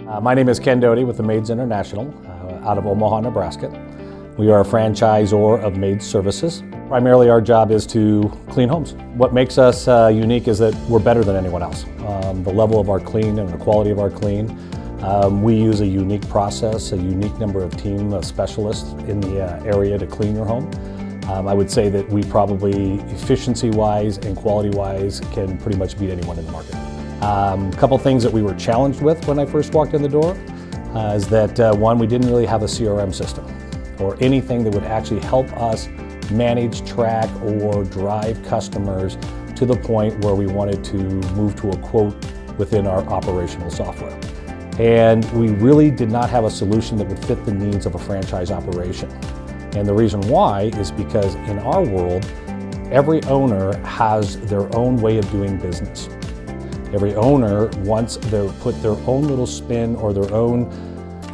My name is Ken Doty with the Maids International out of Omaha, Nebraska. We are a franchisor of Maids services. Primarily our job is to clean homes. What makes us unique is that we're better than anyone else. The level of our clean and the quality of our clean. We use a unique process, a unique number of team specialists in the area to clean your home. I would say that we probably, efficiency-wise and quality-wise, can pretty much beat anyone in the market. A couple things that we were challenged with when I first walked in the door is that one, we didn't really have a CRM system or anything that would actually help us manage, track, or drive customers to the point where we wanted to move to a quote within our operational software. And we really did not have a solution that would fit the needs of a franchise operation. And the reason why is because in our world, every owner has their own way of doing business. Every owner wants to put their own little spin or their own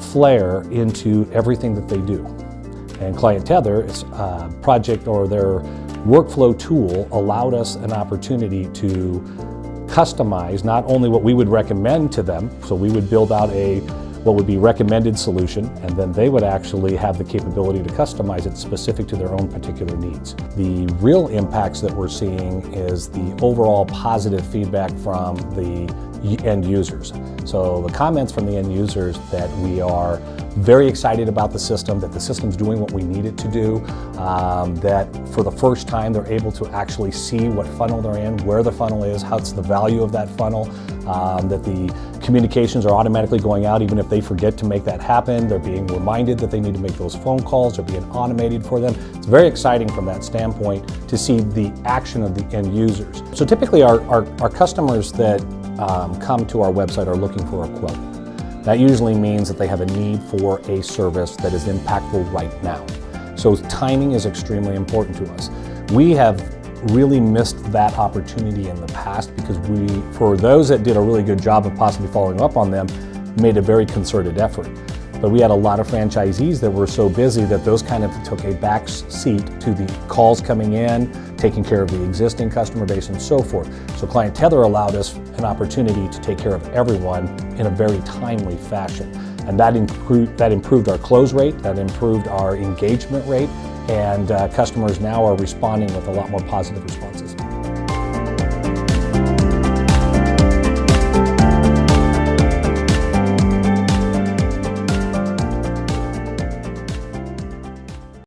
flair into everything that they do. And ClientTether, its project or their workflow tool, allowed us an opportunity to customize not only what we would recommend to them, so we would build out what would be recommended solution, and then they would actually have the capability to customize it specific to their own particular needs. The real impacts that we're seeing is the overall positive feedback from the end users. So the comments from the end users that we are very excited about the system, that the system's doing what we need it to do, that for the first time they're able to actually see what funnel they're in, where the funnel is, what's the value of that funnel, that the communications are automatically going out even if they forget to make that happen. They're being reminded that they need to make those phone calls. They're being automated for them. It's very exciting from that standpoint to see the action of the end users. So typically our customers that come to our website are looking for a quote. That usually means that they have a need for a service that is impactful right now. So timing is extremely important to us. We have really missed that opportunity in the past because for those that did a really good job of possibly following up on them, made a very concerted effort. But we had a lot of franchisees that were so busy that those kind of took a back seat to the calls coming in, taking care of the existing customer base and so forth. So ClientTether allowed us an opportunity to take care of everyone in a very timely fashion. And that improved our close rate, that improved our engagement rate, and customers now are responding with a lot more positive responses.